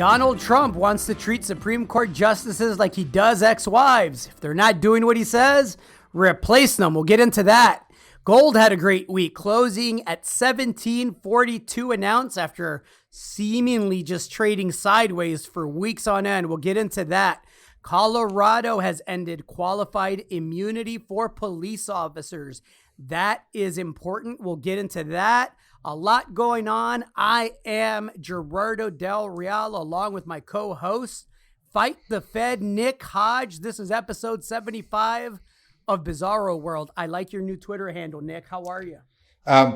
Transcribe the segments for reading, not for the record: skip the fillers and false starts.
Donald Trump wants to treat Supreme Court justices like he does ex-wives. If they're not doing what he says, replace them. We'll get into that. Gold had a great week, closing at 1742 an ounce after seemingly just trading sideways for weeks on end. We'll get into that. Colorado has ended qualified immunity for police officers. That is important. We'll get into that. A lot going on. I am Gerardo Del Real, along with my co-host, Fight the Fed, Nick Hodge. This is episode 75 of Bizarro World. I like your new Twitter handle, Nick. How are you?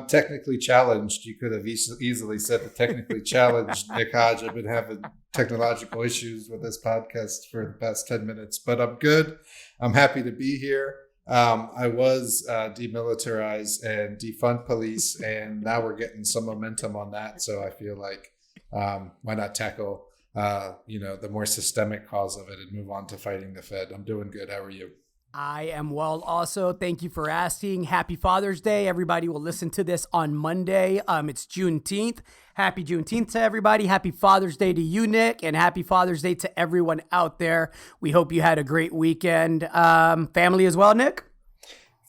Technically challenged. You could have easily said the technically challenged Nick Hodge. I've been having technological issues with this podcast for the past 10 minutes, but I'm good. I'm happy to be here. I was demilitarized and defund police, and now we're getting some momentum on that. So I feel like why not tackle the more systemic cause of it and move on to fighting the Fed. I'm doing good. How are you? I am well also. Thank you for asking. Happy Father's Day. Everybody will listen to this on Monday. It's Juneteenth. Happy Juneteenth to everybody. Happy Father's Day to you, Nick, and happy Father's Day to everyone out there. We hope you had a great weekend. Family as well, Nick?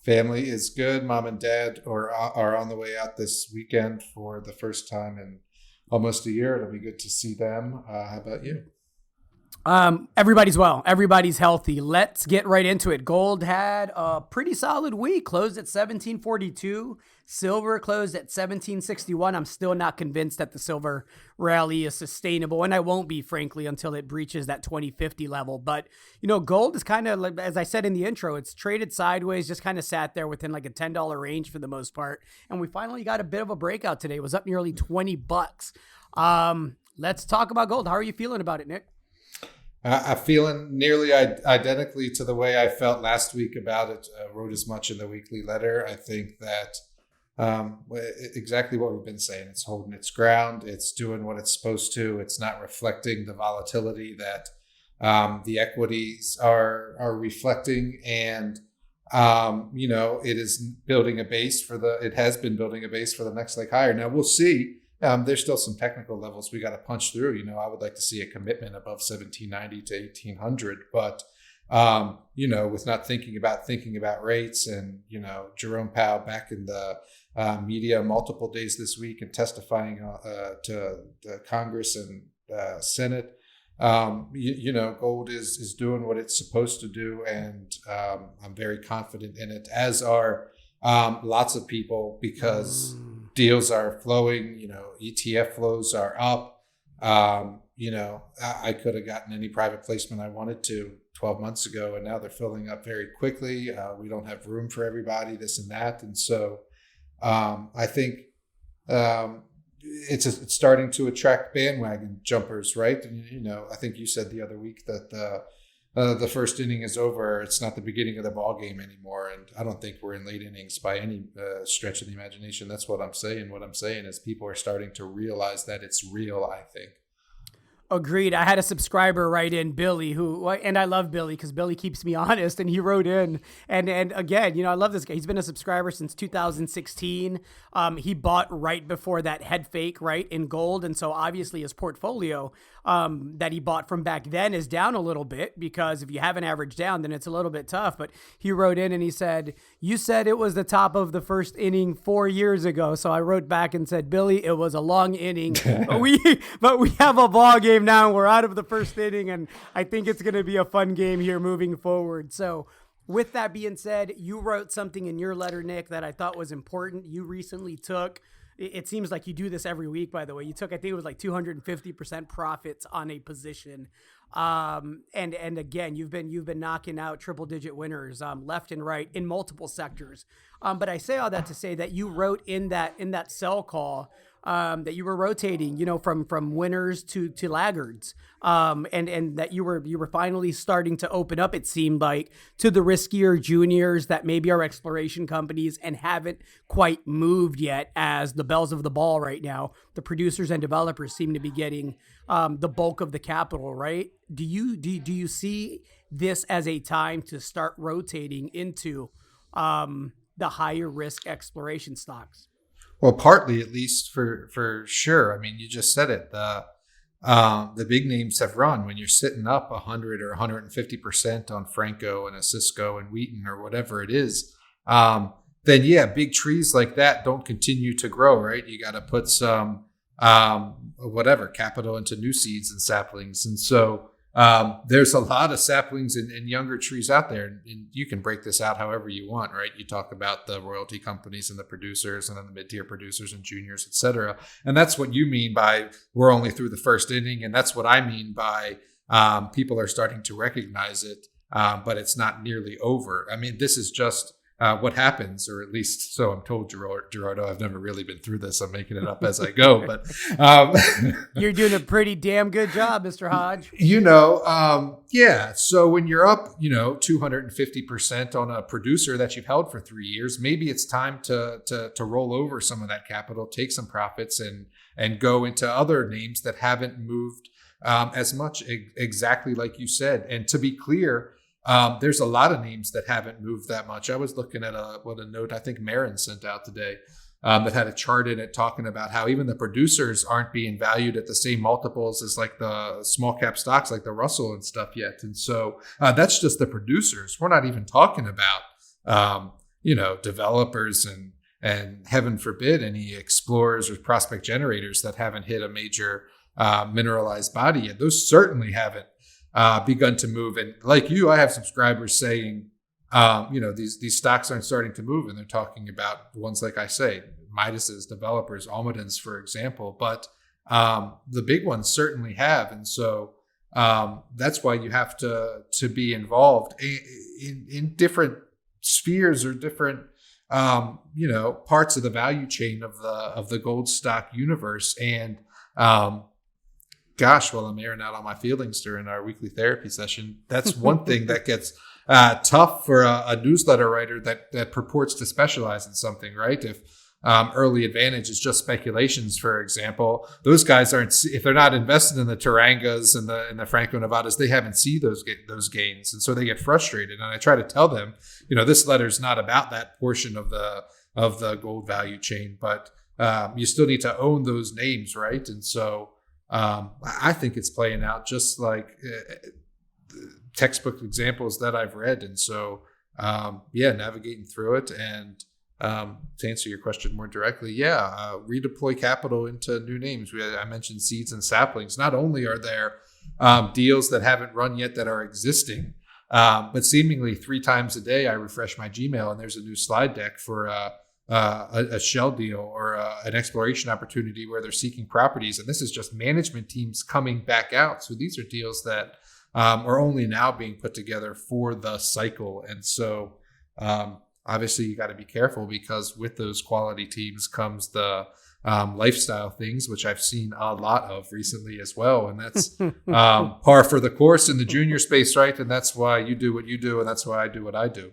Family is good. Mom and dad are on the way out this weekend for the first time in almost a year. It'll be good to see them. How about you? Everybody's well. Everybody's healthy. Let's get right into it. Gold had a pretty solid week. Closed at 1742. Silver closed at 1761. I'm still not convinced that the silver rally is sustainable, and I won't be, frankly, until it breaches that 2050 level. But, gold is kind of, as I said in the intro, it's traded sideways, just kind of sat there within like a $10 range for the most part. And we finally got a bit of a breakout today. It was up nearly $20. Let's talk about gold. How are you feeling about it, Nick? I'm feeling nearly identically to the way I felt last week about it. Wrote as much in the weekly letter. I think that exactly what we've been saying. It's holding its ground. It's doing what it's supposed to. It's not reflecting the volatility that the equities are reflecting. And, it is building a base it has been building a base for the next leg higher. Now we'll see. There's still some technical levels we got to punch through. I would like to see a commitment above 1790 to 1800, but with not thinking about rates and Jerome Powell back in the media multiple days this week and testifying to the Congress and Senate. Gold is doing what it's supposed to do, and I'm very confident in it, as are lots of people, because deals are flowing, ETF flows are up. I could have gotten any private placement I wanted to 12 months ago, and now they're filling up very quickly. We don't have room for everybody, this and that. And so I think it's starting to attract bandwagon jumpers, right? And, I think you said the other week that the first inning is over. It's not the beginning of the ball game anymore. And I don't think we're in late innings by any stretch of the imagination. That's what I'm saying. What I'm saying is people are starting to realize that it's real, I think. Agreed. I had a subscriber write in, Billy, and I love Billy because Billy keeps me honest, and he wrote in, and again, I love this guy. He's been a subscriber since 2016. He bought right before that head fake, right, in gold, and so obviously his portfolio that he bought from back then is down a little bit, because if you have an average down, then it's a little bit tough. But he wrote in and he said, "You said it was the top of the first inning 4 years ago." So I wrote back and said, "Billy, it was a long inning, but we have a ball game now. We're out of the first inning, and I think it's going to be a fun game here moving forward." So with that being said, you wrote something in your letter, Nick, that I thought was important. You recently took, it seems like you do this every week, by the way. You took, I think it was like 250% profits on a position. And again, you've been knocking out triple digit winners left and right in multiple sectors. But I say all that to say that you wrote in that sell call that you were rotating, from winners to laggards, and that you were finally starting to open up, it seemed like, to the riskier juniors that maybe are exploration companies and haven't quite moved yet as the bells of the ball right now. The producers and developers seem to be getting the bulk of the capital, right? Do you see this as a time to start rotating into the higher risk exploration stocks? Well, partly, at least, for sure. I mean, you just said it. the big names have run. When you're sitting up 100 or 150% on Franco and a Cisco and Wheaton or whatever it is, then yeah, big trees like that don't continue to grow, right? You got to put some capital into new seeds and saplings. And so there's a lot of saplings and younger trees out there, and you can break this out however you want, right? You talk about the royalty companies and the producers and then the mid-tier producers and juniors, et cetera. And that's what you mean by we're only through the first inning. And that's what I mean by people are starting to recognize it, but it's not nearly over. I mean, this is just what happens, or at least so I'm told, Gerardo. I've never really been through this. I'm making it up as I go, but you're doing a pretty damn good job, Mr. Hodge. Yeah. So when you're up, 250% on a producer that you've held for 3 years, maybe it's time to roll over some of that capital, take some profits, and go into other names that haven't moved as much, exactly like you said. And to be clear, there's a lot of names that haven't moved that much. I was looking at a note I think Marin sent out today that had a chart in it talking about how even the producers aren't being valued at the same multiples as like the small cap stocks like the Russell and stuff yet. And so that's just the producers. We're not even talking about, developers and heaven forbid any explorers or prospect generators that haven't hit a major mineralized body yet. Those certainly haven't begun to move. And like you, I have subscribers saying, these stocks aren't starting to move. And they're talking about the ones, like I say, Midas's, developers, Almadens, for example. But the big ones certainly have. And so that's why you have to be involved in different spheres or different, parts of the value chain of the gold stock universe. And, gosh, well, I'm airing out all my feelings during our weekly therapy session. That's one thing that gets tough for a newsletter writer that purports to specialize in something, right? If early advantage is just speculations, for example, those guys if they're not invested in the Tarangas and the Franco Nevadas, they haven't seen those gains. And so they get frustrated. And I try to tell them, this letter is not about that portion of the gold value chain, but you still need to own those names, right? And so I think it's playing out just like textbook examples that I've read. And so, navigating through it. And to answer your question more directly, redeploy capital into new names. I mentioned seeds and saplings. Not only are there deals that haven't run yet that are existing, but seemingly 3 times a day I refresh my Gmail and there's a new slide deck for a shell deal or an exploration opportunity where they're seeking properties. And this is just management teams coming back out. So these are deals that are only now being put together for the cycle. And so obviously you got to be careful, because with those quality teams comes the lifestyle things, which I've seen a lot of recently as well. And that's par for the course in the junior space, right? And that's why you do what you do, and that's why I do what I do.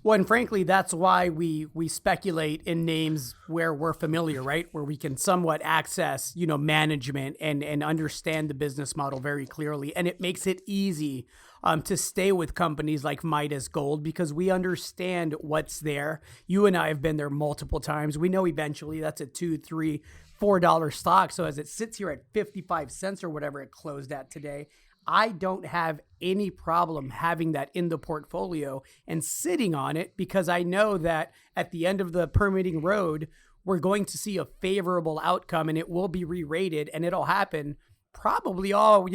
Well, and frankly, that's why we speculate in names where we're familiar, right? Where we can somewhat access, management and understand the business model very clearly. And it makes it easy to stay with companies like Midas Gold, because we understand what's there. You and I have been there multiple times. We know eventually that's a $2, $3, $4 stock. So as it sits here at 55 cents or whatever it closed at today, I don't have any problem having that in the portfolio and sitting on it, because I know that at the end of the permitting road, we're going to see a favorable outcome and it will be re-rated, and it'll happen probably all,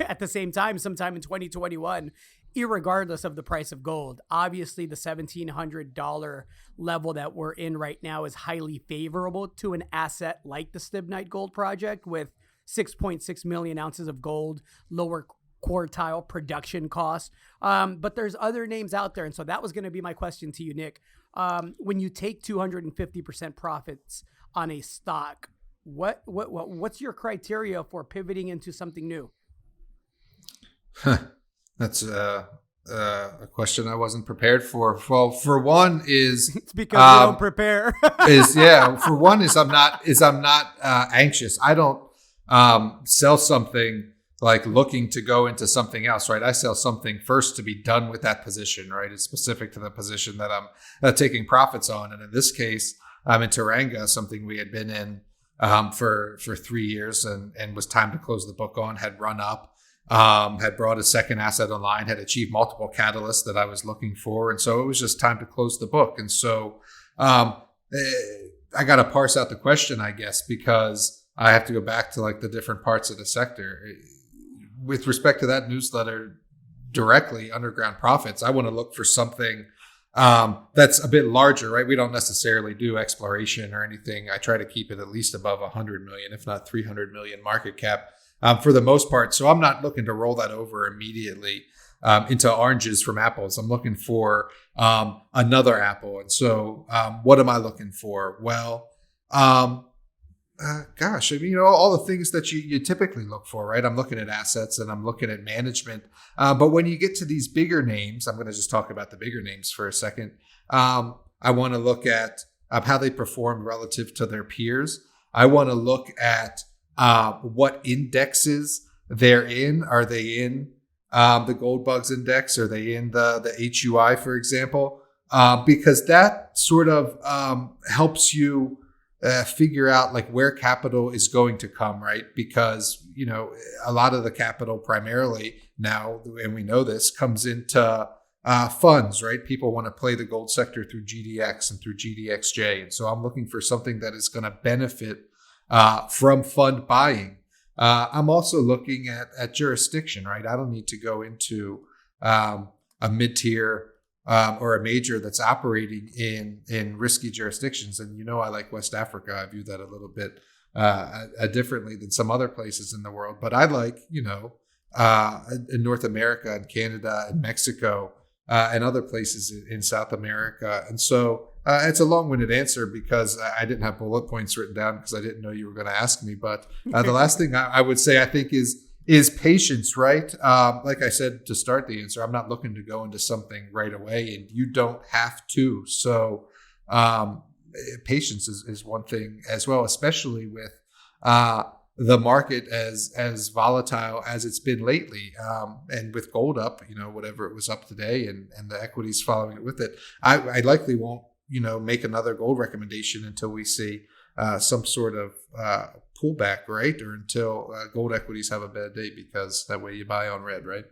at the same time, sometime in 2021, irregardless of the price of gold. Obviously, the $1,700 level that we're in right now is highly favorable to an asset like the Stibnite Gold Project with 6.6 million ounces of gold, lower quartile production costs. But there's other names out there. And so that was going to be my question to you, Nick. When you take 250% profits on a stock, what's your criteria for pivoting into something new? That's a question I wasn't prepared for. Well, for one is it's because you don't prepare. For one is I'm not anxious. I don't sell something like looking to go into something else, right? I sell something first to be done with that position, right? It's specific to the position that I'm taking profits on. And in this case, I'm in Taranga, something we had been in for 3 years and was time to close the book on, had run up, had brought a second asset online, had achieved multiple catalysts that I was looking for. And so it was just time to close the book. And so I got to parse out the question, I guess, because I have to go back to like the different parts of the sector. With respect to that newsletter directly, Underground Profits, I want to look for something that's a bit larger, right? We don't necessarily do exploration or anything. I try to keep it at least above 100 million, if not 300 million market cap for the most part. So I'm not looking to roll that over immediately into oranges from apples. I'm looking for another apple. And so what am I looking for? Well, gosh, I mean, all the things that you typically look for, right? I'm looking at assets and I'm looking at management. But when you get to these bigger names, I'm going to just talk about the bigger names for a second. I want to look at how they perform relative to their peers. I want to look at what indexes they're in. Are they in the Gold Bugs Index? Are they in the HUI, for example? Because that sort of helps you figure out like where capital is going to come, right? Because, a lot of the capital primarily now, and we know this, comes into funds, right? People want to play the gold sector through GDX and through GDXJ. And so I'm looking for something that is going to benefit from fund buying. I'm also looking at jurisdiction, right? I don't need to go into a mid-tier or a major that's operating in risky jurisdictions. And I like West Africa. I view that a little bit differently than some other places in the world. But I like, in North America and Canada and Mexico and other places in South America. And so it's a long-winded answer because I didn't have bullet points written down because I didn't know you were going to ask me. But the last thing I would say, I think, is patience, right? Like I said to start the answer, I'm not looking to go into something right away, and you don't have to. So patience is one thing as well, especially with the market as volatile as it's been lately. And with gold up, whatever it was up today, and the equities following it with it, I likely won't, make another gold recommendation until we see some sort of pullback, right? Or until gold equities have a bad day, because that way you buy on red, right?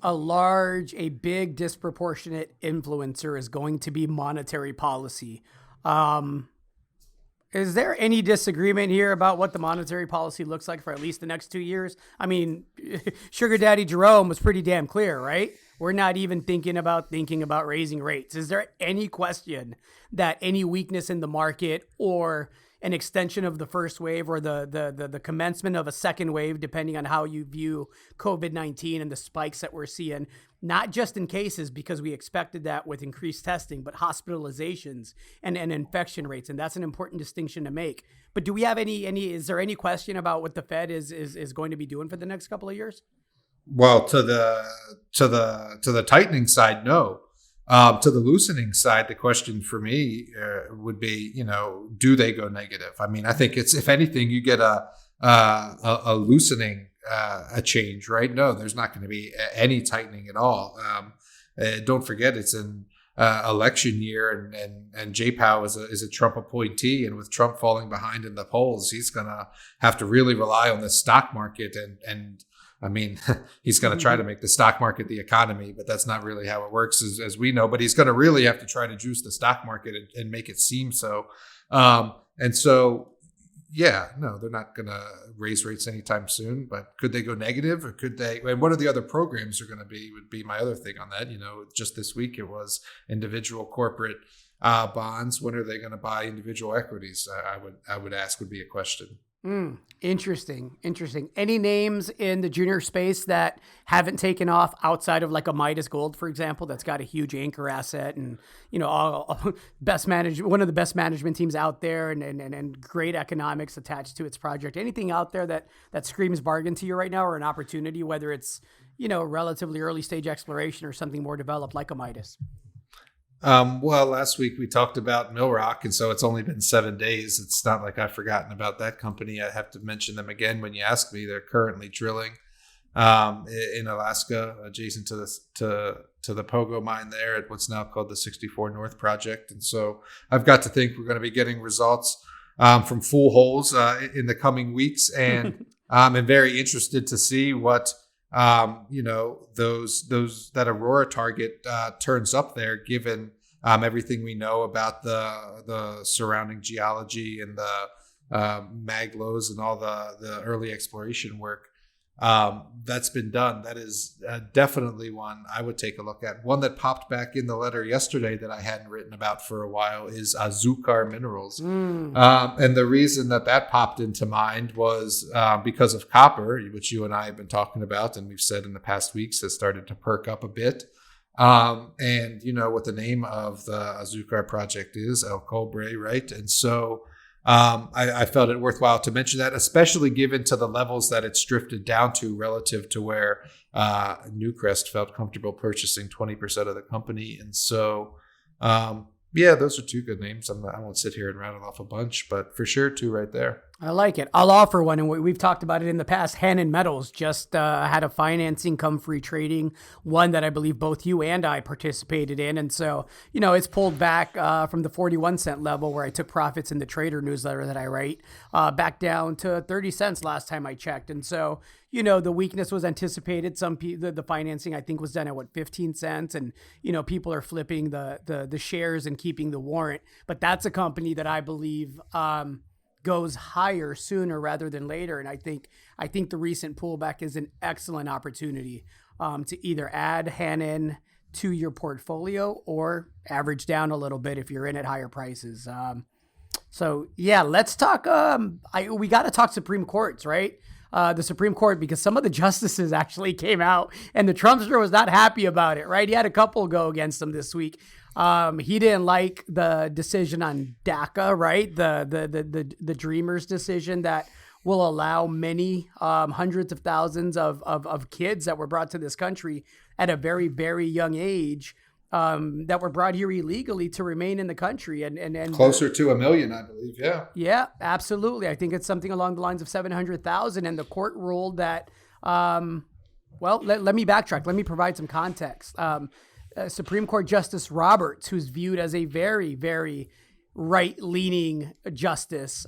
A big disproportionate influencer is going to be monetary policy. Is there any disagreement here about what the monetary policy looks like for at least the next 2 years? I mean, Sugar Daddy Jerome was pretty damn clear, right? We're not even thinking about raising rates. Is there any question that any weakness in the market or an extension of the first wave or the commencement of a second wave, depending on how you view COVID-19 and the spikes that we're seeing, not just in cases, because we expected that with increased testing, but hospitalizations and infection rates. And that's an important distinction to make. But do we have is there any question about what the Fed is going to be doing for the next couple of years? Well, to the tightening side, no. To the loosening side, the question for me would be, do they go negative? I mean, I think it's, if anything, you get a loosening, a change, right? No, there's not going to be any tightening at all. Don't forget, it's an election year, and Jay Powell is a Trump appointee, and with Trump falling behind in the polls, he's going to have to really rely on the stock market and I mean, he's going to try to make the stock market the economy, but that's not really how it works, as we know. But he's going to really have to try to juice the stock market and make it seem so. And so, yeah, no, they're not going to raise rates anytime soon. But could they go negative, or could they? And what are the other programs are going to be? Would be my other thing on that. Just this week it was individual corporate bonds. When are they going to buy individual equities? I would ask, would be a question. Interesting. Any names in the junior space that haven't taken off outside of like a Midas Gold, for example, that's got a huge anchor asset and, all one of the best management teams out there and great economics attached to its project? Anything out there that screams bargain to you right now, or an opportunity, whether it's, relatively early stage exploration or something more developed like a Midas? Well, last week we talked about Millrock, and so it's only been 7 days. It's not like I've forgotten about that company. I have to mention them again when you ask me. They're currently drilling in Alaska, adjacent to the Pogo mine there at what's now called the 64 North project. And so I've got to think we're going to be getting results from Fool Holes in the coming weeks, and I'm very interested to see what those that Aurora target turns up there, given everything we know about the surrounding geology and the maglows and all the early exploration work that's been done. That is definitely one I would take a look at. One that popped back in the letter yesterday that I hadn't written about for a while is Azucar Minerals. And the reason that popped into mind was because of copper, which you and I have been talking about, and we've said in the past weeks has started to perk up a bit. And you know what the name of the Azucar project is, El Cobre, right? And so I felt it worthwhile to mention that, especially given to the levels that it's drifted down to relative to where Newcrest felt comfortable purchasing 20% of the company. And so, those are two good names. I won't sit here and rattle off a bunch, but for sure, two right there. I like it. I'll offer one, and we've talked about it in the past. Hannan Metals just had a financing come free trading, one that I believe both you and I participated in. And so, it's pulled back from the 41 cent level where I took profits in the trader newsletter that I write, back down to 30 cents last time I checked. And so, the weakness was anticipated. The financing, I think, was done at 15 cents. And, people are flipping the shares and keeping the warrant. But that's a company that I believe goes higher sooner rather than later. And I think the recent pullback is an excellent opportunity to either add Hannan to your portfolio or average down a little bit if you're in at higher prices. Let's talk. We got to talk Supreme Courts, right? The Supreme Court, because some of the justices actually came out and the Trumpster was not happy about it, right? He had a couple go against him this week. He didn't like the decision on DACA, right? The Dreamers decision that will allow many hundreds of thousands of kids that were brought to this country at a very, very young age that were brought here illegally to remain in the country and closer to 1 million, I believe. Yeah. Yeah, absolutely. I think it's something along the lines of 700,000. And the court ruled that, let me backtrack. Let me provide some context. Supreme Court Justice Roberts, who's viewed as a very, very right-leaning justice,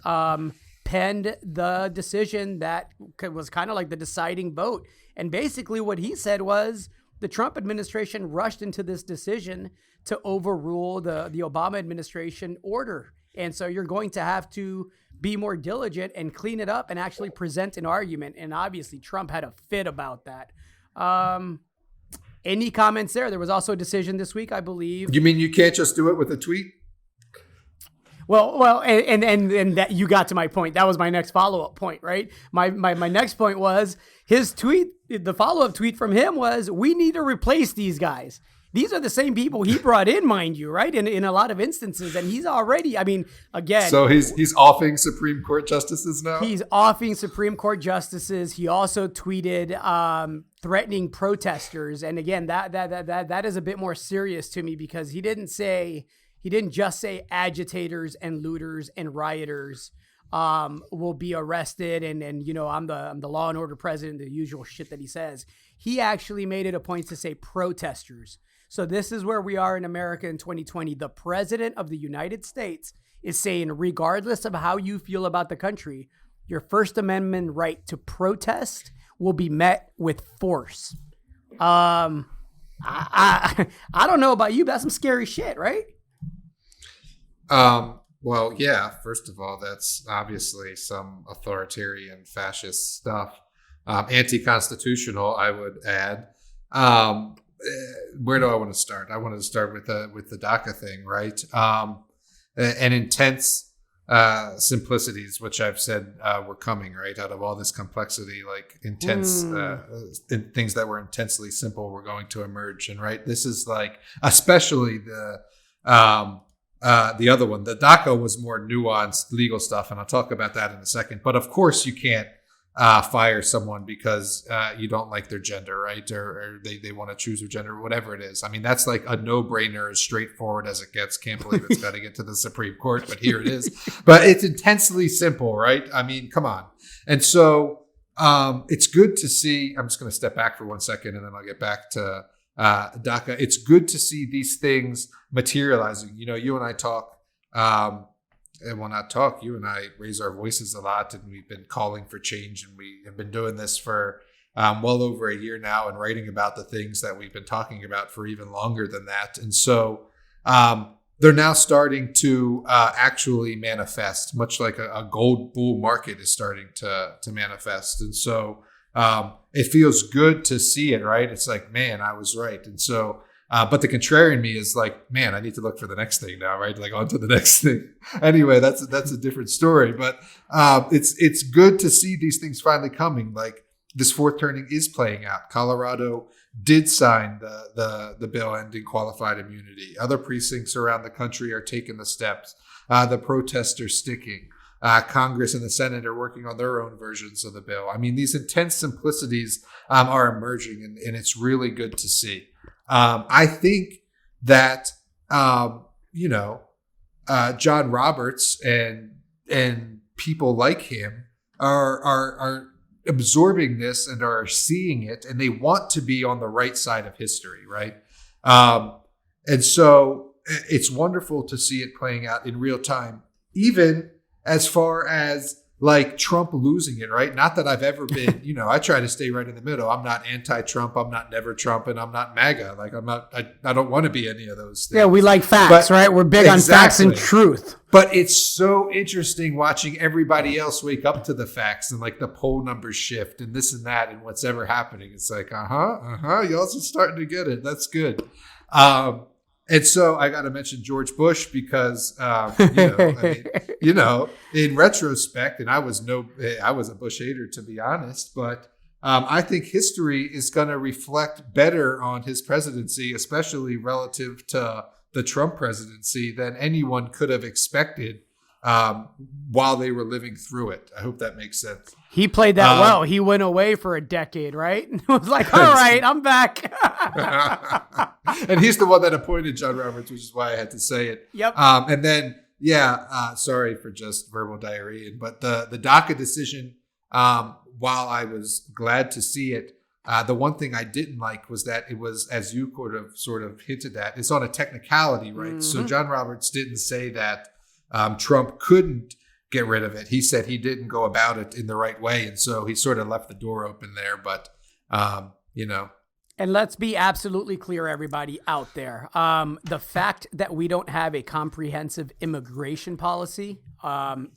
penned the decision that was kind of like the deciding vote. And basically what he said was the Trump administration rushed into this decision to overrule the Obama administration order. And so you're going to have to be more diligent and clean it up and actually present an argument. And obviously Trump had a fit about that. Any comments there? There was also a decision this week, I believe. You mean you can't just do it with a tweet? Well, and that you got to my point. That was my next follow-up point, right? My next point was his tweet. The follow-up tweet from him was, we need to replace these guys. These are the same people he brought in, mind you, right? In a lot of instances. And he's already, again. So he's offing Supreme Court justices now? He's offing Supreme Court justices. He also tweeted threatening protesters. And again, that is a bit more serious to me because he didn't just say agitators and looters and rioters will be arrested and I'm the law and order president, the usual shit that he says. He actually made it a point to say protesters. So this is where we are in America in 2020. The president of the United States is saying, regardless of how you feel about the country, your First Amendment right to protest will be met with force. I don't know about you, but that's some scary shit, right? Well, yeah, first of all, that's obviously some authoritarian fascist stuff. Anti-constitutional, I would add. Where do I want to start? I wanted to start with the DACA thing, right? And intense simplicities, which I've said were coming, right? Out of all this complexity, like intense things that were intensely simple were going to emerge. And right, this is like, especially the other one, the DACA was more nuanced legal stuff. And I'll talk about that in a second. But of course you can't fire someone because you don't like their gender, right? Or they want to choose their gender, or whatever it is. I mean, that's like a no-brainer, as straightforward as it gets. Can't believe it's got to get to the Supreme Court, but here it is. But it's intensely simple, right? I mean, come on. And so it's good to see. I'm just going to step back for 1 second, and then I'll get back to DACA. It's good to see these things materializing. You know, you and I talk well, not talk. You and I raise our voices a lot, and we've been calling for change, and we have been doing this for well over a year now, and writing about the things that we've been talking about for even longer than that. And so they're now starting to actually manifest, much like a gold bull market is starting to manifest. And so it feels good to see it, right? It's like, man, I was right. And so, but the contrarian me is like, man, I need to look for the next thing now, right? Like on to the next thing. Anyway, that's a different story. But it's good to see these things finally coming. Like this fourth turning is playing out. Colorado did sign the bill ending qualified immunity. Other precincts around the country are taking the steps. The protests are sticking. Congress and the Senate are working on their own versions of the bill. I mean, these intense simplicities are emerging, and it's really good to see. I think that John Roberts and people like him are absorbing this and are seeing it, and they want to be on the right side of history, right? And so it's wonderful to see it playing out in real time, even as far as like Trump losing it, right? Not that I've ever been, I try to stay right in the middle. I'm not anti-Trump. I'm not never Trump, and I'm not MAGA. Like I don't want to be any of those things. Yeah, we like facts, right? We're big on facts and truth. But it's so interesting watching everybody else wake up to the facts and like the poll numbers shift and this and that and what's ever happening. It's like, y'all are starting to get it. That's good. And so I got to mention George Bush because, in retrospect, and I was a Bush hater, to be honest, but I think history is going to reflect better on his presidency, especially relative to the Trump presidency, than anyone could have expected while they were living through it. I hope that makes sense. He played that well. He went away for a decade, right? It was like, all right, I'm back. And he's the one that appointed John Roberts, which is why I had to say it. Yep. And then, sorry for just verbal diarrhea, but the DACA decision, while I was glad to see it, the one thing I didn't like was that it was, as you sort of hinted at, it's on a technicality, right? Mm-hmm. So John Roberts didn't say that Trump couldn't get rid of it. He said he didn't go about it in the right way. And so he sort of left the door open there. But, And let's be absolutely clear, everybody out there. The fact that we don't have a comprehensive immigration policy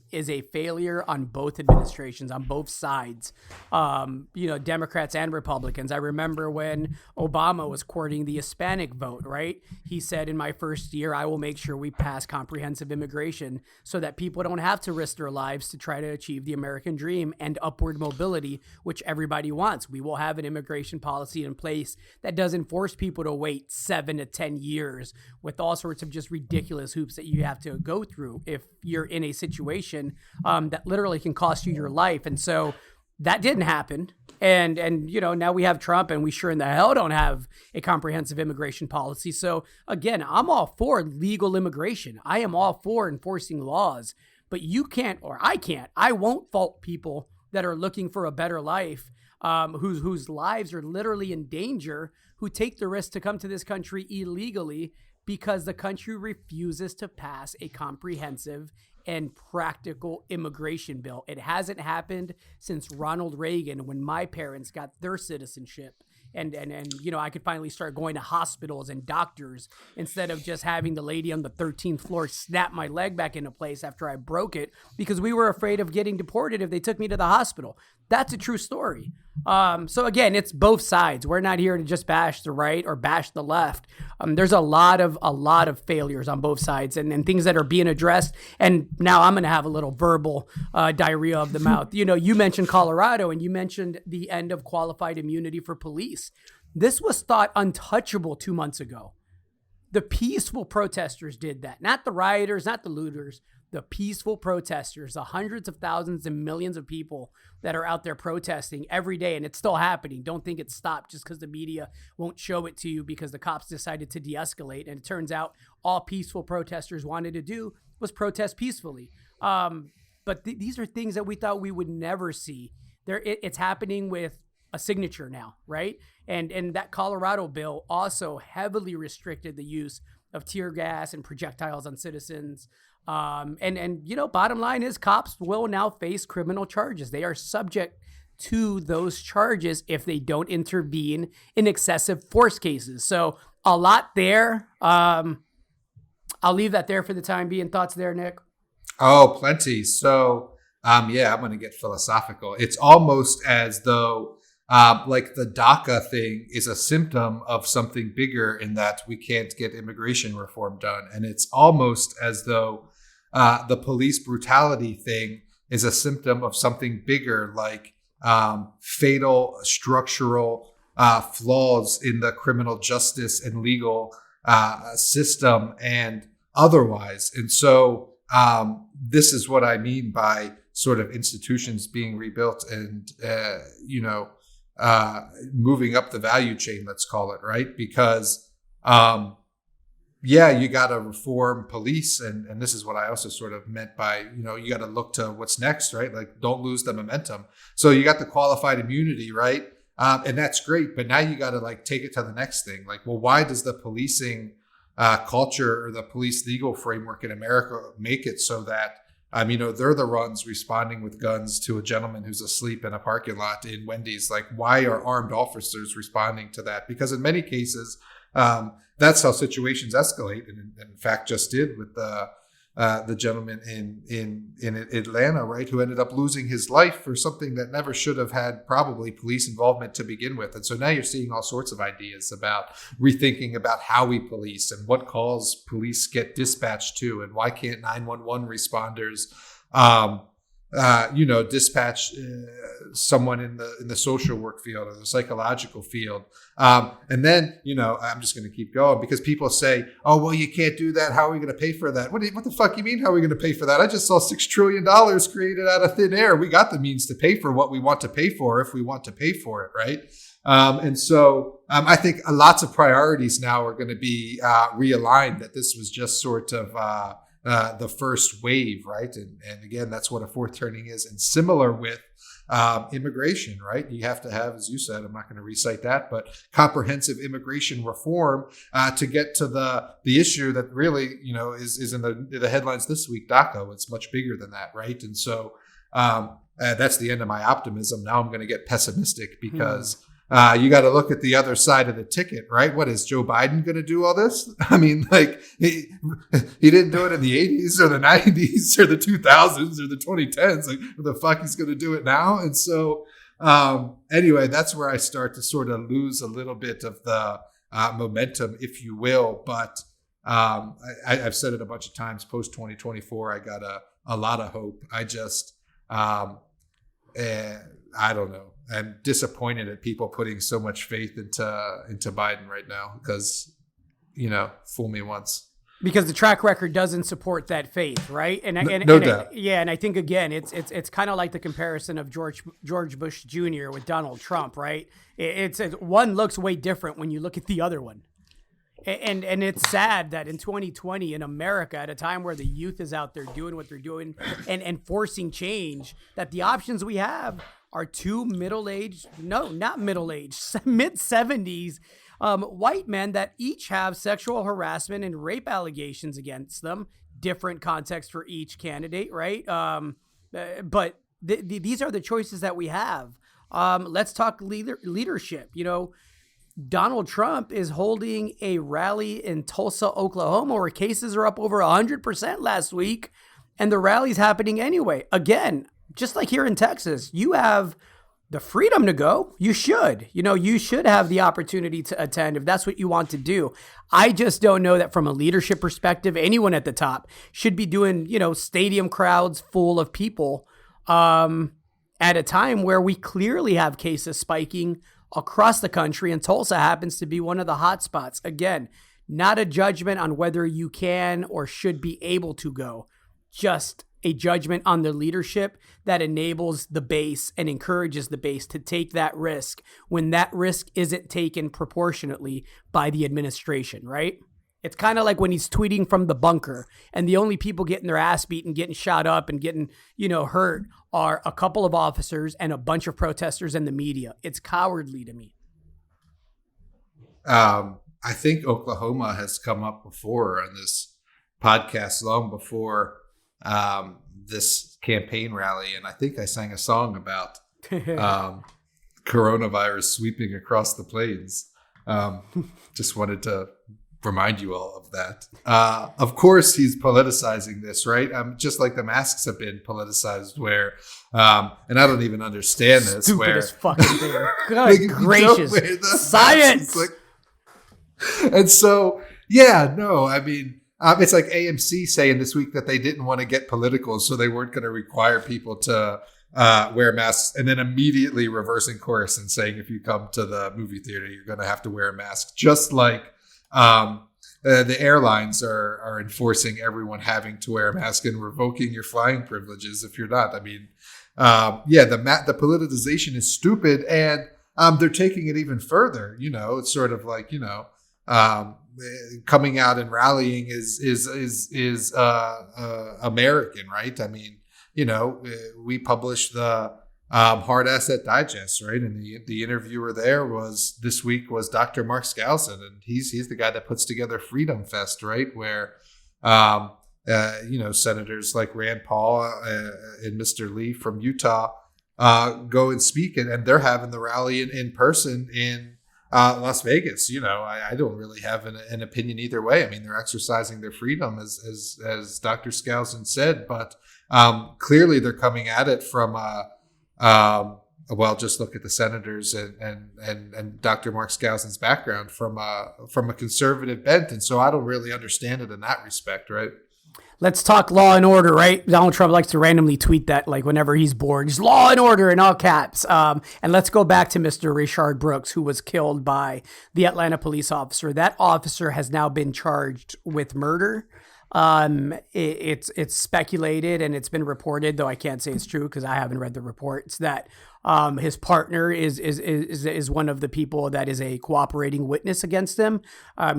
is a failure on both administrations, on both sides, Democrats and Republicans. I remember when Obama was courting the Hispanic vote, right? He said, in my first year, I will make sure we pass comprehensive immigration so that people don't have to risk their lives to try to achieve the American dream and upward mobility, which everybody wants. We will have an immigration policy in place that doesn't force people to wait 7 to 10 years with all sorts of just ridiculous hoops that you have to go through if you're in a situation that literally can cost you your life. And so that didn't happen. And now we have Trump, and we sure in the hell don't have a comprehensive immigration policy. So again, I'm all for legal immigration. I am all for enforcing laws, but you can't, or I can't, I won't fault people that are looking for a better life, whose lives are literally in danger, who take the risk to come to this country illegally because the country refuses to pass a comprehensive and practical immigration bill. It hasn't happened since Ronald Reagan, when my parents got their citizenship. And I could finally start going to hospitals and doctors instead of just having the lady on the 13th floor snap my leg back into place after I broke it because we were afraid of getting deported if they took me to the hospital. That's a true story. So again, it's both sides. We're not here to just bash the right or bash the left. There's a lot of failures on both sides and things that are being addressed. And now I'm going to have a little verbal diarrhea of the mouth. You mentioned Colorado, and you mentioned the end of qualified immunity for police. This was thought untouchable 2 months ago. The peaceful protesters did that, not the rioters, not the looters. The peaceful protesters, the hundreds of thousands and millions of people that are out there protesting every day, and it's still happening. Don't think it's stopped just because the media won't show it to you because the cops decided to de-escalate. And it turns out all peaceful protesters wanted to do was protest peacefully. But these are things that we thought we would never see. It's happening with a signature now, right? And that Colorado bill also heavily restricted the use of tear gas and projectiles on citizens. And bottom line is cops will now face criminal charges. They are subject to those charges if they don't intervene in excessive force cases. So a lot there. I'll leave that there for the time being. Thoughts there, Nick? Oh, plenty. So, yeah, I'm going to get philosophical. It's almost as though, like the DACA thing is a symptom of something bigger in that we can't get immigration reform done. And it's almost as though the police brutality thing is a symptom of something bigger, like fatal structural flaws in the criminal justice and legal system and otherwise. And so this is what I mean by sort of institutions being rebuilt and, moving up the value chain, let's call it, right? Because, you got to reform police. And this is what I also sort of meant by, you got to look to what's next, right? Like, don't lose the momentum. So you got the qualified immunity, right? And that's great. But now you got to like take it to the next thing. Like, well, why does the policing culture or the police legal framework in America make it so that, they're the ones responding with guns to a gentleman who's asleep in a parking lot in Wendy's? Like, why are armed officers responding to that? Because in many cases, that's how situations escalate. And in fact, just did with the gentleman in Atlanta, right, who ended up losing his life for something that never should have had probably police involvement to begin with. And so now you're seeing all sorts of ideas about rethinking about how we police and what calls police get dispatched to, and why can't 911 responders dispatch someone in the social work field or the psychological field. And then, I'm just going to keep going because people say, oh, well, you can't do that. How are we going to pay for that? What the fuck you mean? How are we going to pay for that? I just saw $6 trillion created out of thin air. We got the means to pay for what we want to pay for if we want to pay for it, right? And so I think lots of priorities now are going to be realigned, that this was just sort of the first wave, right? And again, that's what a fourth turning is. And similar with immigration, right? You have to have, as you said, I'm not going to recite that, but comprehensive immigration reform to get to the issue that really, is in the headlines this week, DACA. It's much bigger than that, right? And so that's the end of my optimism. Now I'm going to get pessimistic because you got to look at the other side of the ticket, right? What is Joe Biden going to do all this? I mean, like he didn't do it in the 80s or the 90s or the 2000s or the 2010s. Like, what the fuck he's going to do it now? And so anyway, that's where I start to sort of lose a little bit of the momentum, if you will. But I've said it a bunch of times. Post 2024, I got a lot of hope. I just I don't know. I'm disappointed at people putting so much faith into Biden right now because, fool me once. Because the track record doesn't support that faith, right? And no doubt. And I think again, it's kind of like the comparison of George Bush Jr. with Donald Trump, right? It's one looks way different when you look at the other one. And it's sad that in 2020 in America, at a time where the youth is out there doing what they're doing and forcing change, that the options we have are two mid-70s white men that each have sexual harassment and rape allegations against them. Different context for each candidate, right? But these are the choices that we have. Let's talk leadership. Donald Trump is holding a rally in Tulsa, Oklahoma, where cases are up over 100% last week, and the rally's happening anyway. Again, just like here in Texas, you have the freedom to go. You should. You should have the opportunity to attend if that's what you want to do. I just don't know that from a leadership perspective, anyone at the top should be doing, stadium crowds full of people at a time where we clearly have cases spiking across the country, and Tulsa happens to be one of the hot spots. Again, not a judgment on whether you can or should be able to go, just a judgment on the leadership that enables the base and encourages the base to take that risk when that risk isn't taken proportionately by the administration, right? It's kind of like when he's tweeting from the bunker and the only people getting their ass beaten, getting shot up and getting, hurt are a couple of officers and a bunch of protesters and the media. It's cowardly to me. I think Oklahoma has come up before on this podcast long before this campaign rally, and I think I sang a song about coronavirus sweeping across the plains. Just wanted to remind you all of that. Of course, he's politicizing this, right? Just like the masks have been politicized, where, and I don't even understand this. Stupidest fucking thing. Good gracious. Science! And so, yeah, no, I mean, it's like AMC saying this week that they didn't want to get political, so they weren't going to require people to wear masks, and then immediately reversing course and saying if you come to the movie theater, you're going to have to wear a mask. Just like the airlines are enforcing everyone having to wear a mask and revoking your flying privileges if you're not. I mean, the politicization is stupid, and they're taking it even further. You know, it's sort of like, you know, coming out and rallying is American, right? I mean, you know, we published the Hard Asset Digest, right? And the interviewer there this week was Dr. Mark Skousen, and he's the guy that puts together Freedom Fest, right? Where, you know, senators like Rand Paul and Mr. Lee from Utah go and speak, and they're having the rally in person in Las Vegas. You know, I don't really have an opinion either way. I mean, they're exercising their freedom, as Dr. Skousen said, but clearly they're coming at it from well, just look at the senators and Dr. Mark Skousen's background from a conservative bent, and so I don't really understand it in that respect, right? Let's talk law and order, right? Donald Trump likes to randomly tweet that, like, whenever he's bored. Just law and order in all caps. And let's go back to Mr. Rayshard Brooks, who was killed by the Atlanta police officer. That officer has now been charged with murder. It's speculated, and it's been reported, though I can't say it's true because I haven't read the reports, that his partner is one of the people that is a cooperating witness against him.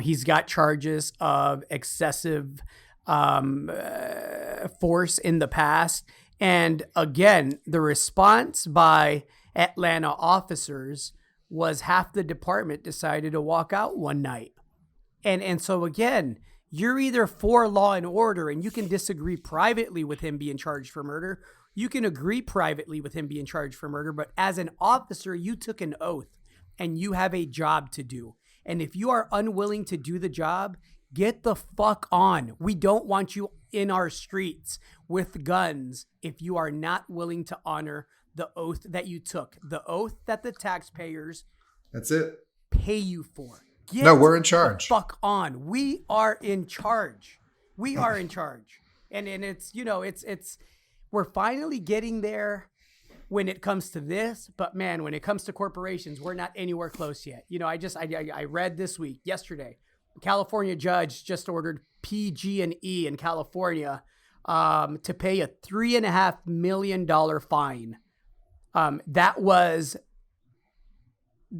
He's got charges of excessive force in the past. And again, the response by Atlanta officers was half the department decided to walk out one night. And so again, you're either for law and order and you can disagree privately with him being charged for murder. You can agree privately with him being charged for murder, but as an officer, you took an oath and you have a job to do. And if you are unwilling to do the job, get the fuck on. We don't want you in our streets with guns if you are not willing to honor the oath that you took, the oath that the taxpayers That's it. pay you for. We're in charge. The fuck on. We are in charge. We are in charge. And it's, you know, it's we're finally getting there when it comes to this, but man, when it comes to corporations, we're not anywhere close yet. You know, I read this week, yesterday, a California judge just ordered PG&E in California to pay a $3.5 million fine. That was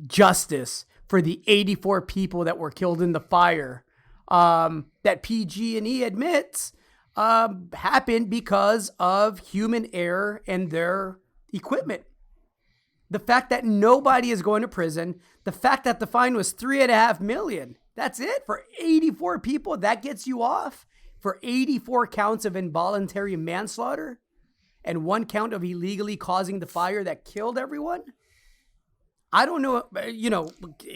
justice for the 84 people that were killed in the fire that PG&E admits happened because of human error and their equipment. The fact that nobody is going to prison, the fact that the fine was $3.5 million, that's it for 84 people. That gets you off for 84 counts of involuntary manslaughter and 1 count of illegally causing the fire that killed everyone. I don't know, you know,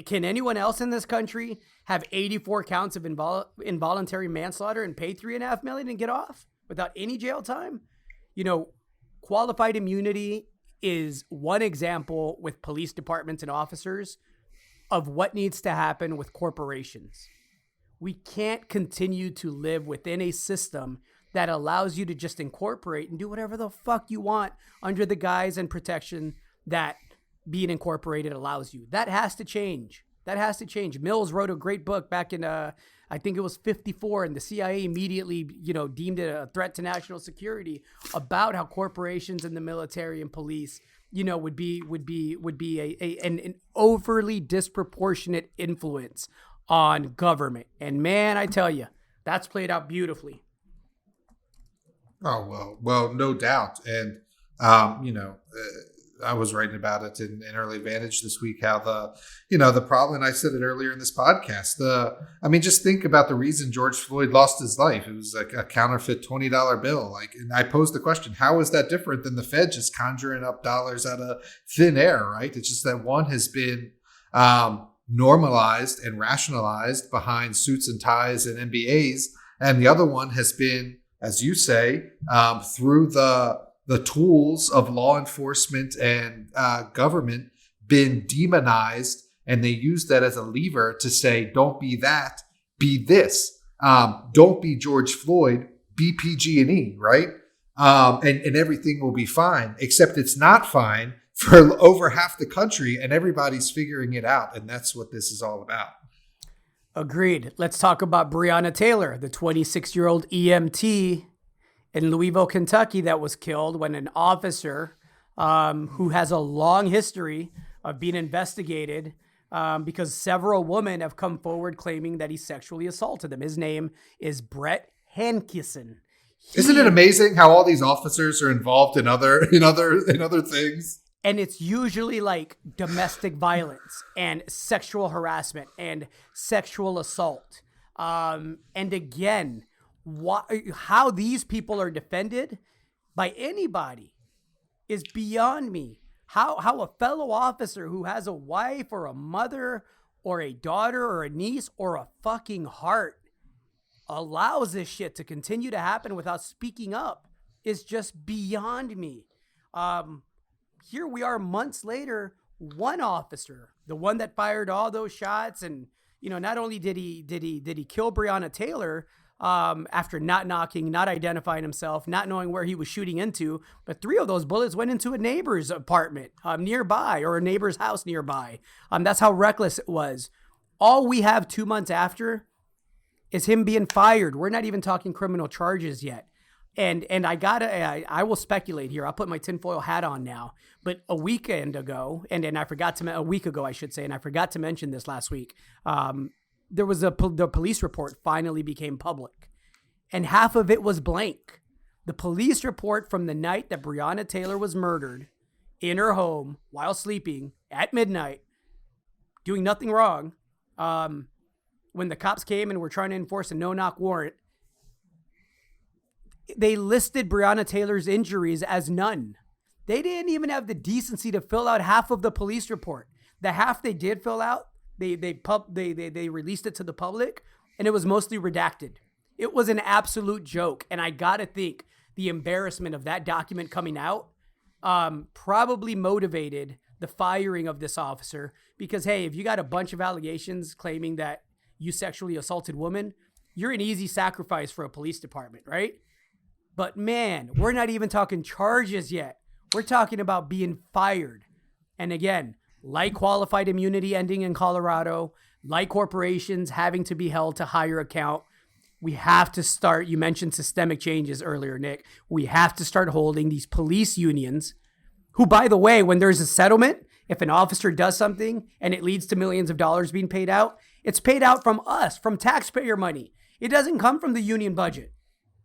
can anyone else in this country have 84 counts of involuntary manslaughter and pay $3.5 million and get off without any jail time? You know, qualified immunity is one example with police departments and officers of what needs to happen with corporations. We can't continue to live within a system that allows you to just incorporate and do whatever the fuck you want under the guise and protection that being incorporated allows you. That has to change. That has to change. Mills wrote a great book back in, I think it was 54, and the CIA immediately, you know, deemed it a threat to national security, about how corporations and the military and police, you know, would be an overly disproportionate influence on government. And man, I tell you, that's played out beautifully. Oh, well, no doubt. And, you know, I was writing about it in Early Advantage this week, how the problem, and I said it earlier in this podcast, just think about the reason George Floyd lost his life. It was like a counterfeit $20 bill. And I posed the question, how is that different than the Fed just conjuring up dollars out of thin air, right? It's just that one has been normalized and rationalized behind suits and ties and MBAs, and the other one has been, as you say, through the tools of law enforcement and government, been demonized, and they use that as a lever to say, don't be that, be this. Don't be George Floyd, be PG&E, right? And everything will be fine, except it's not fine for over half the country, and everybody's figuring it out. And that's what this is all about. Agreed. Let's talk about Breonna Taylor, the 26-year-old EMT in Louisville, Kentucky, that was killed when an officer who has a long history of being investigated because several women have come forward claiming that he sexually assaulted them. His name is Brett Hankison. Isn't it amazing how all these officers are involved in other things? And it's usually like domestic violence and sexual harassment and sexual assault. And again, how these people are defended by anybody is beyond me. How a fellow officer who has a wife or a mother or a daughter or a niece or a fucking heart allows this shit to continue to happen without speaking up is just beyond me. Here we are months later, one officer, the one that fired all those shots, and not only did he kill Breonna Taylor after not knocking, not identifying himself, not knowing where he was shooting into, but 3 of those bullets went into a neighbor's apartment nearby, or a neighbor's house nearby. That's how reckless it was. All we have 2 months after is him being fired. We're not even talking criminal charges yet. And I will speculate here. I'll put my tinfoil hat on now. But a week ago, and I forgot to mention this last week. There was the police report finally became public, and half of it was blank. The police report from the night that Breonna Taylor was murdered in her home while sleeping at midnight, doing nothing wrong. When the cops came and were trying to enforce a no-knock warrant, they listed Breonna Taylor's injuries as none. They didn't even have the decency to fill out half of the police report. The half they did fill out, they released it to the public, and it was mostly redacted. It was an absolute joke. And I gotta think the embarrassment of that document coming out probably motivated the firing of this officer, because hey, if you got a bunch of allegations claiming that you sexually assaulted women, you're an easy sacrifice for a police department, right? But man, we're not even talking charges yet. We're talking about being fired. And again, like qualified immunity ending in Colorado, like corporations having to be held to higher account, we have to start, you mentioned systemic changes earlier, Nick. We have to start holding these police unions, who, by the way, when there's a settlement, if an officer does something and it leads to millions of dollars being paid out, it's paid out from us, from taxpayer money. It doesn't come from the union budget.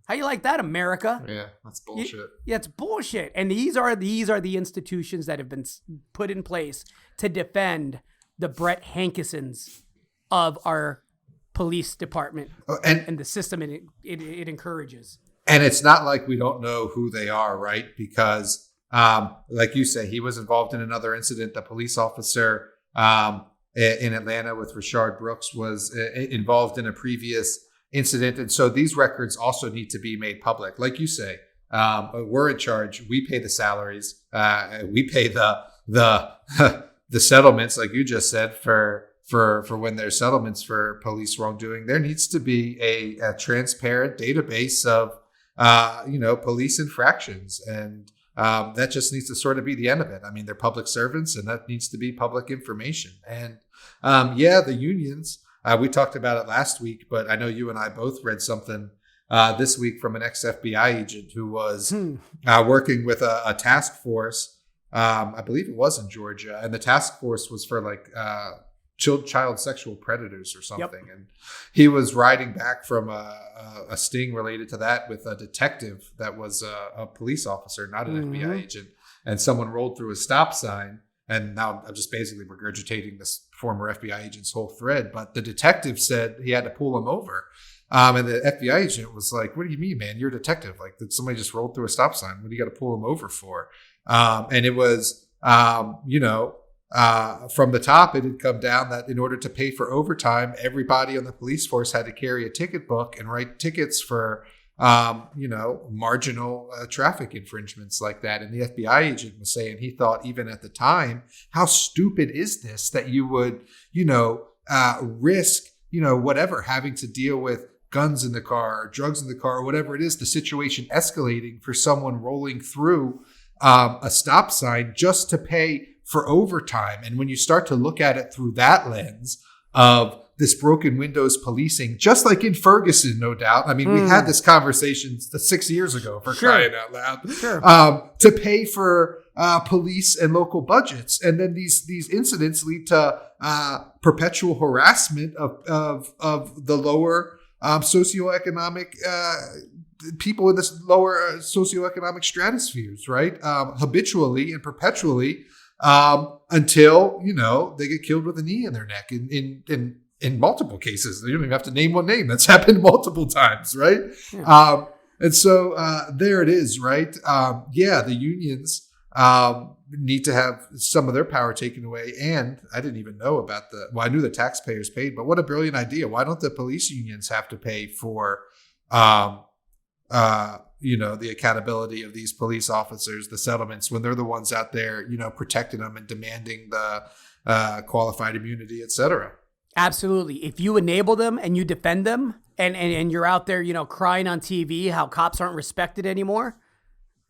How you like that, America? Yeah, that's bullshit. It's bullshit. And these are the institutions that have been put in place to defend the Brett Hankisons of our police department and the system it encourages. And it's not like we don't know who they are, right? Because like you say, he was involved in another incident. The police officer in Atlanta with Rayshard Brooks was involved in a previous incident. And so these records also need to be made public. Like you say, we're in charge. We pay the salaries. We pay the settlements, like you just said, for when there's settlements for police wrongdoing. There needs to be a transparent database of police infractions, and that just needs to sort of be the end of it. I mean, they're public servants, and that needs to be public information. And the unions. We talked about it last week, but I know you and I both read something this week from an ex-FBI agent who was working with a task force. I believe it was in Georgia, and the task force was for child sexual predators or something. Yep. And he was riding back from a sting related to that with a detective that was a police officer, not an FBI agent. And someone rolled through a stop sign. And now I'm just basically regurgitating this former FBI agent's whole thread. But the detective said he had to pull him over. And the FBI agent was like, "What do you mean, man? You're a detective. Like, did somebody just roll through a stop sign? What do you got to pull him over for?" And it was, from the top, it had come down that in order to pay for overtime, everybody on the police force had to carry a ticket book and write tickets for, marginal traffic infringements like that. And the FBI agent was saying he thought even at the time, how stupid is this that you would, risk, whatever, having to deal with guns in the car, or drugs in the car, or whatever it is, the situation escalating for someone rolling through a stop sign just to pay for overtime. And when you start to look at it through that lens of this broken windows policing, just like in Ferguson, no doubt. I mean, we had this conversation 6 years ago, for crying out loud, to pay for police and local budgets. And then these incidents lead to perpetual harassment of the lower socioeconomic people in this lower socioeconomic stratospheres, right? Habitually and perpetually until, they get killed with a knee in their neck in multiple cases. You don't even have to name one name. That's happened multiple times, right? Yeah. And so there it is, right? The unions need to have some of their power taken away. And I didn't even know about I knew the taxpayers paid, but what a brilliant idea. Why don't the police unions have to pay for, the accountability of these police officers, the settlements, when they're the ones out there, protecting them and demanding the qualified immunity, et cetera? Absolutely. If you enable them and you defend them and you're out there, crying on TV how cops aren't respected anymore.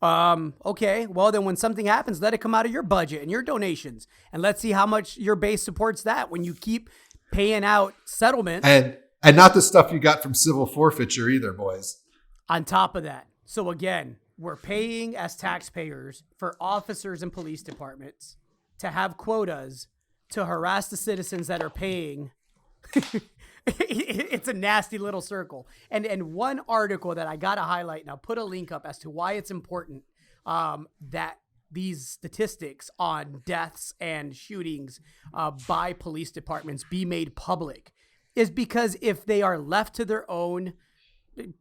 Okay, well then when something happens, let it come out of your budget and your donations, and let's see how much your base supports that when you keep paying out settlements. And not the stuff you got from civil forfeiture either, boys. On top of that. So again, we're paying as taxpayers for officers and police departments to have quotas to harass the citizens that are paying. It's a nasty little circle. And one article that I got to highlight, and I'll put a link up as to why it's important that these statistics on deaths and shootings by police departments be made public, is because if they are left to their own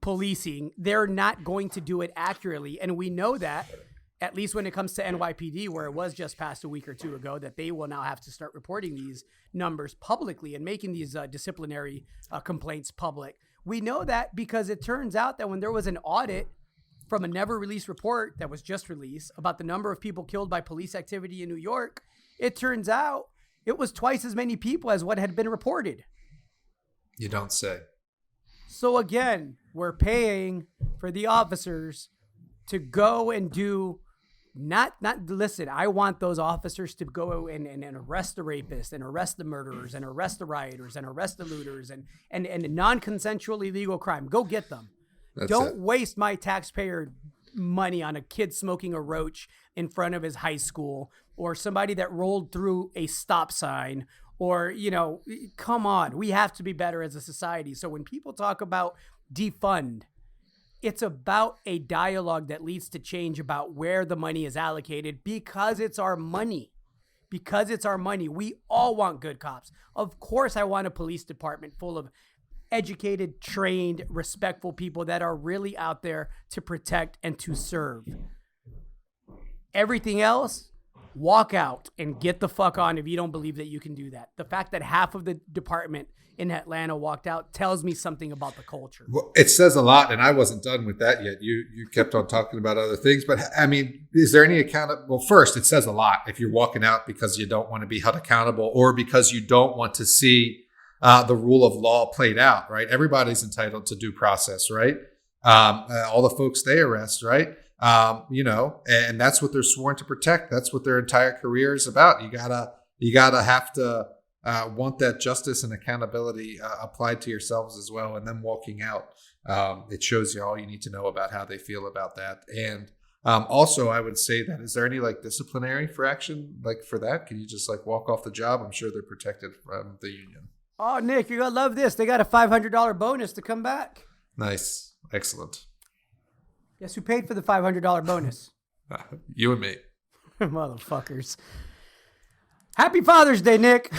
policing, they're not going to do it accurately. And we know that, at least when it comes to NYPD, where it was just passed a week or two ago, that they will now have to start reporting these numbers publicly and making these disciplinary complaints public. We know that because it turns out that when there was an audit from a never released report that was just released about the number of people killed by police activity in New York, it turns out it was twice as many people as what had been reported. You don't say. So again, we're paying for the officers to go and do listen, I want those officers to go and arrest the rapists and arrest the murderers and arrest the rioters and arrest the looters and non-consensual illegal crime. Go get them. Don't waste my taxpayer money on a kid smoking a roach in front of his high school, or somebody that rolled through a stop sign, or, come on, we have to be better as a society. So when people talk about defund, it's about a dialogue that leads to change about where the money is allocated, because it's our money. Because it's our money. We all want good cops. Of course, I want a police department full of educated, trained, respectful people that are really out there to protect and to serve. Everything else, walk out and get the fuck on if you don't believe that you can do that. The fact that half of the department in Atlanta walked out tells me something about the culture. Well, it says a lot, and I wasn't done with that yet. You kept on talking about other things, but I mean, is there any well, first, it says a lot if you're walking out because you don't want to be held accountable, or because you don't want to see the rule of law played out, right? Everybody's entitled to due process, right? All the folks they arrest, right? And that's what they're sworn to protect. That's what their entire career is about. You gotta have to want that justice and accountability applied to yourselves as well. And then walking out, it shows you all you need to know about how they feel about that. And Also, I would say that, is there any like disciplinary for action like for that? Can you just like walk off the job? I'm sure they're protected from the union. Oh, Nick, you're going to love this. They got a $500 bonus to come back. Nice. Excellent. Guess who paid for the $500 bonus? You and me. Motherfuckers. Happy Father's Day, Nick.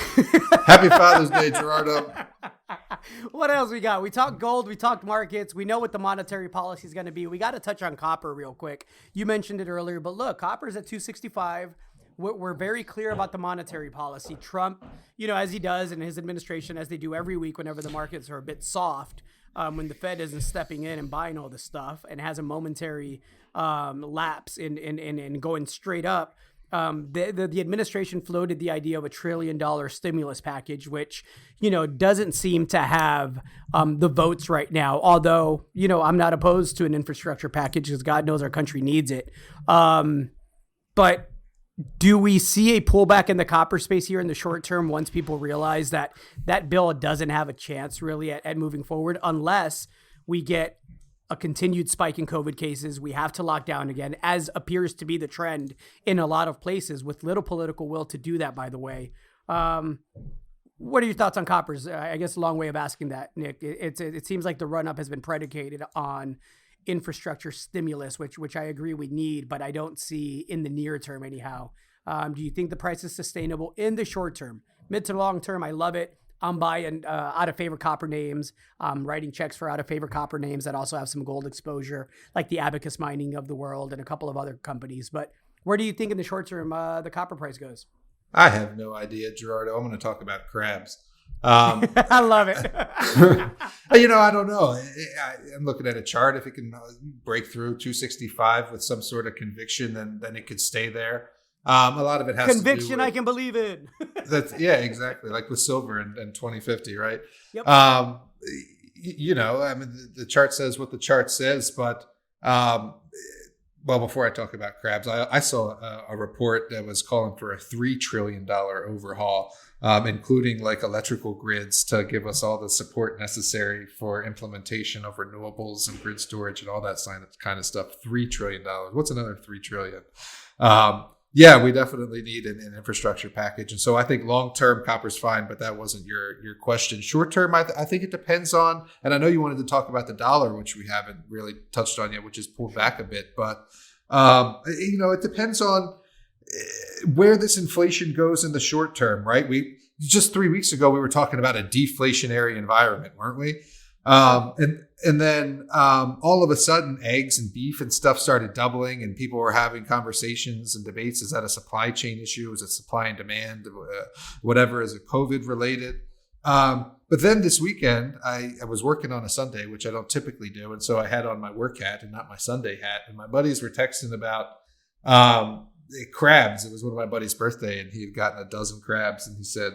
Happy Father's Day, Gerardo. What else we got? We talked gold. We talked markets. We know what the monetary policy is going to be. We got to touch on copper real quick. You mentioned it earlier, but look, copper's at 265. We're very clear about the monetary policy. Trump, as he does, and his administration, as they do every week whenever the markets are a bit soft, when the Fed isn't stepping in and buying all this stuff and has a momentary lapse in going straight up, the administration floated the idea of a $1 trillion stimulus package, which, doesn't seem to have the votes right now. Although, I'm not opposed to an infrastructure package because God knows our country needs it. But do we see a pullback in the copper space here in the short term once people realize that that bill doesn't have a chance really at moving forward unless we get a continued spike in COVID cases? We have to lock down again, as appears to be the trend in a lot of places with little political will to do that, by the way. What are your thoughts on coppers? I guess a long way of asking that, Nick. It seems like the run-up has been predicated on infrastructure stimulus, which I agree we need, but I don't see in the near term anyhow. Do you think the price is sustainable in the short term? Mid to long term, I love it. I'm buying out of favor copper names. I'm writing checks for out of favor copper names that also have some gold exposure, like the Abacus Mining of the world and a couple of other companies. But where do you think in the short term the copper price goes? I have no idea, Gerardo. I'm going to talk about crabs. I love it. I don't know. I'm looking at a chart. If it can break through 265 with some sort of conviction, then it could stay there. A lot of it has conviction to do with, I can believe in. Exactly. Like with silver in 2050, right? Yep. The chart says what the chart says, but before I talk about crabs, I saw a report that was calling for a $3 trillion overhaul, including like electrical grids to give us all the support necessary for implementation of renewables and grid storage and all that kind of stuff. $3 trillion. What's another $3 trillion? We definitely need an infrastructure package. And so I think long-term copper's fine, but that wasn't your question. Short-term, I think it depends on, and I know you wanted to talk about the dollar, which we haven't really touched on yet, which is pulled back a bit, but it depends on where this inflation goes in the short term, right? Just 3 weeks ago, we were talking about a deflationary environment, weren't we? And then all of a sudden, eggs and beef and stuff started doubling, and people were having conversations and debates. Is that a supply chain issue? Is it supply and demand? Whatever, is it COVID related? But then this weekend, I was working on a Sunday, which I don't typically do. And so I had on my work hat and not my Sunday hat. And my buddies were texting about crabs. It was one of my buddies' birthday, and he had gotten a dozen crabs. And he said,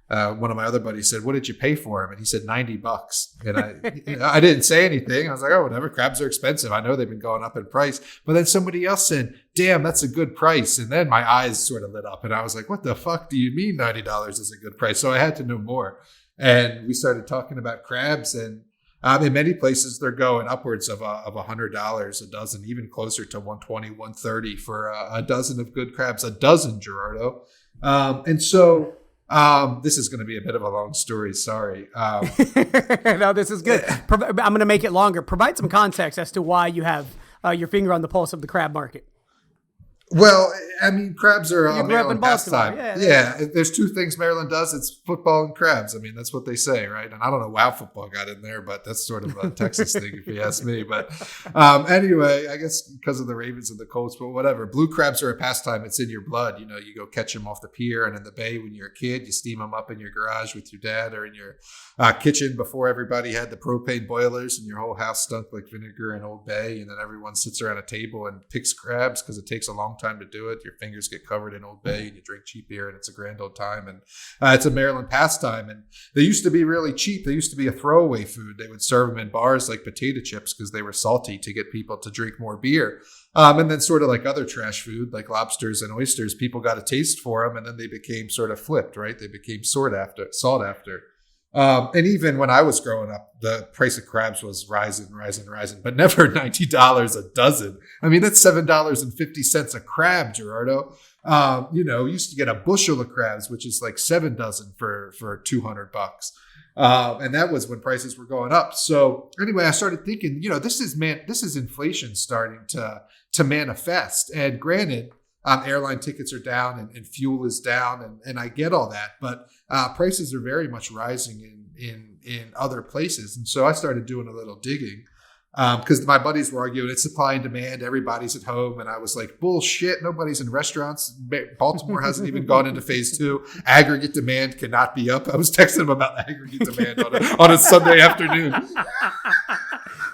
one of my other buddies said, "What did you pay for him?" And he said $90. And I didn't say anything. I was like, "Oh, whatever. Crabs are expensive. I know they've been going up in price." But then somebody else said, "Damn, that's a good price." And then my eyes sort of lit up, and I was like, "What the fuck do you mean $90 is a good price?" So I had to know more. And we started talking about crabs, and in many places they're going upwards of $100 a dozen, even closer to $120, $130 for a dozen of good crabs, a dozen, Gerardo. And so this is going to be a bit of a long story. Sorry. No, this is good. I'm going to make it longer. Provide some context as to why you have your finger on the pulse of the crab market. Well, I mean, crabs are a Maryland pastime. Yeah. There's two things Maryland does. It's football and crabs. I mean, that's what they say, right? And I don't know how football got in there, but that's sort of a Texas thing, if you ask me. But anyway, I guess because of the Ravens and the Colts, but whatever. Blue crabs are a pastime. It's in your blood. You go catch them off the pier and in the bay when you're a kid. You steam them up in your garage with your dad or in your kitchen before everybody had the propane boilers and your whole house stunk like vinegar and Old Bay. And then everyone sits around a table and picks crabs because it takes a long time to do it. Your fingers get covered in Old Bay and you drink cheap beer, and it's a grand old time. And it's a Maryland pastime. And they used to be really cheap. They used to be a throwaway food. They would serve them in bars like potato chips because they were salty to get people to drink more beer. And then sort of like other trash food, like lobsters and oysters, people got a taste for them, and then they became sort of flipped, right? They became sought after. And even when I was growing up, the price of crabs was rising, but never $90 a dozen. I mean, that's $7.50 a crab, Gerardo. Used to get a bushel of crabs, which is like 7 dozen for $200. And that was when prices were going up. So anyway, I started thinking, this is inflation starting to manifest. And granted, airline tickets are down and fuel is down, and I get all that, but prices are very much rising in other places. And so I started doing a little digging because my buddies were arguing it's supply and demand. Everybody's at home, and I was like, bullshit. Nobody's in restaurants. Baltimore hasn't even gone into phase 2. Aggregate demand cannot be up. I was texting them about aggregate demand on a Sunday afternoon.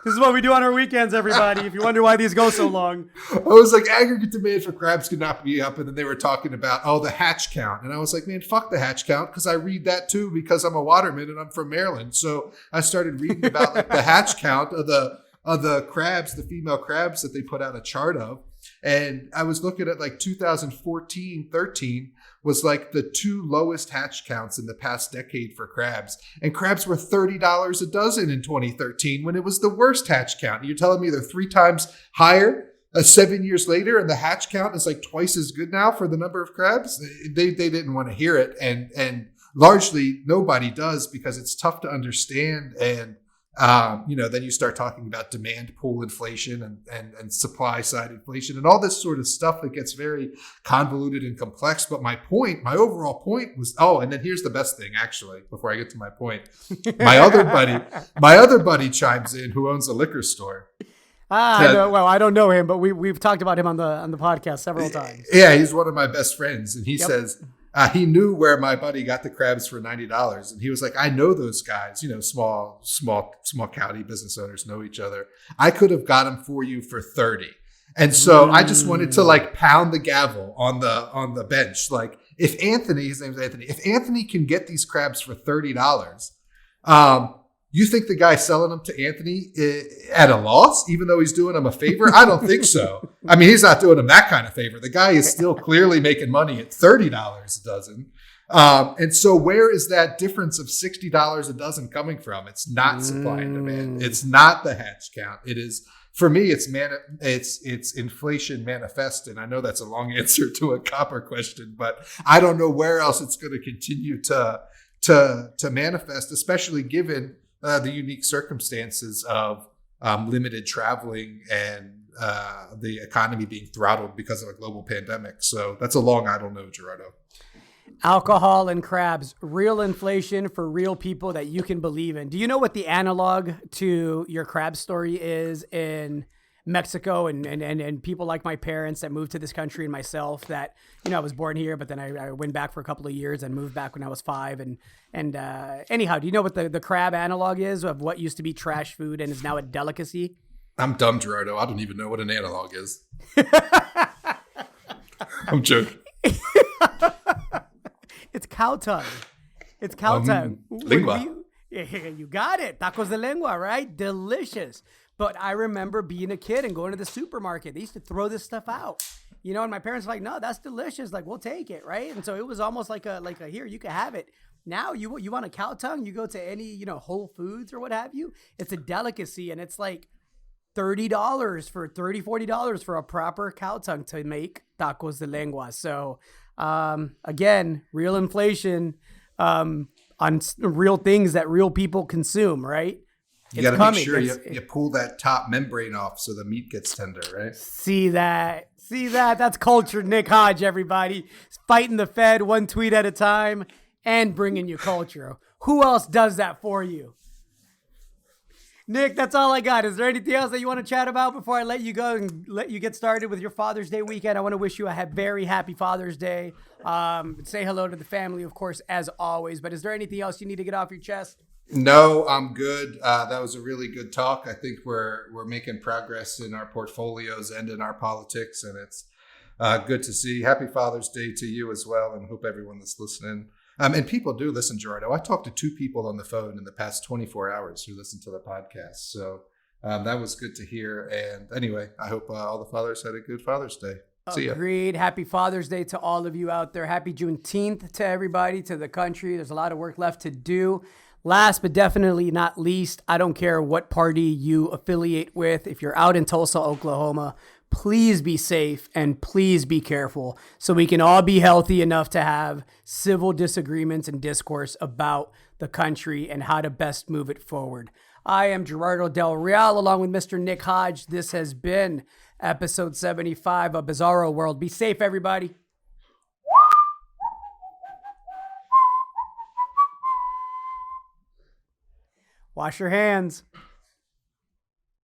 This is what we do on our weekends, everybody. If you wonder why these go so long. I was like, aggregate demand for crabs could not be up. And then they were talking about, the hatch count. And I was like, man, fuck the hatch count. Because I read that too, because I'm a waterman and I'm from Maryland. So I started reading about like the hatch count of the crabs, the female crabs that they put out a chart of. And I was looking at like 2014-13 was like the 2 lowest hatch counts in the past decade for crabs. And crabs were $30 a dozen in 2013 when it was the worst hatch count. You're telling me they're 3 times higher 7 years later, and the hatch count is like twice as good now for the number of crabs? They didn't want to hear it. And largely nobody does, because it's tough to understand. And then you start talking about demand pool inflation and supply side inflation and all this sort of stuff that gets very convoluted and complex. But my overall point was, and then here's the best thing, actually, before I get to my point. My other buddy chimes in, who owns a liquor store. I know. Well, I don't know him, but we've talked about him on the podcast several times. Yeah, he's one of my best friends, and he says, he knew where my buddy got the crabs for $90. And he was like, I know those guys, small county business owners know each other. I could have got them for you for 30. And so I just wanted to like pound the gavel on the bench. Like, if Anthony, his name's Anthony, if Anthony can get these crabs for $30, you think the guy selling them to Anthony at a loss, even though he's doing him a favor? I don't think so. I mean, he's not doing him that kind of favor. The guy is still clearly making money at $30 a dozen. And so where is that difference of $60 a dozen coming from? It's not supply and demand. It's not the hatch count. It is, for me, it's inflation manifest. And I know that's a long answer to a copper question, but I don't know where else it's going to continue to manifest, especially given the unique circumstances of limited traveling and the economy being throttled because of a global pandemic. So that's a long I don't know, Gerardo. Alcohol and crabs, real inflation for real people that you can believe in. Do you know what the analog to your crab story is in Mexico and people like my parents that moved to this country and myself that, I was born here, but then I went back for a couple of years and moved back when I was 5. And anyhow, do you know what the crab analog is of what used to be trash food and is now a delicacy? I'm dumb, Gerardo. I don't even know what an analog is. I'm joking. It's cow tongue. It's cow tongue. Lengua. You got it. Tacos de lengua, right? Delicious. But I remember being a kid and going to the supermarket. They used to throw this stuff out, and my parents were like, no, that's delicious. Like, we'll take it. Right. And so it was almost like a here, you can have it. Now you want a cow tongue, you go to any, Whole Foods or what have you. It's a delicacy. And it's like $30 for $40 for a proper cow tongue to make tacos de lengua. So, again, real inflation, on real things that real people consume, right? You got to make sure you pull that top membrane off so the meat gets tender, right? See that? That's culture, Nick Hodge, everybody. Fighting the Fed one tweet at a time and bringing you culture. Who else does that for you? Nick, that's all I got. Is there anything else that you want to chat about before I let you go and let you get started with your Father's Day weekend? I want to wish you a very happy Father's Day. Say hello to the family, of course, as always. But is there anything else you need to get off your chest? No, I'm good. That was a really good talk. I think we're making progress in our portfolios and in our politics, and it's good to see. Happy Father's Day to you as well, and hope everyone that's listening. And people do listen, Gerardo. I talked to 2 people on the phone in the past 24 hours who listened to the podcast. So that was good to hear. And anyway, I hope all the fathers had a good Father's Day. See ya. Agreed. Happy Father's Day to all of you out there. Happy Juneteenth to everybody, to the country. There's a lot of work left to do. Last but definitely not least, I don't care what party you affiliate with. If you're out in Tulsa, Oklahoma, please be safe and please be careful so we can all be healthy enough to have civil disagreements and discourse about the country and how to best move it forward. I am Gerardo Del Real along with Mr. Nick Hodge. This has been episode 75 of Bizarro World. Be safe, everybody. Wash your hands.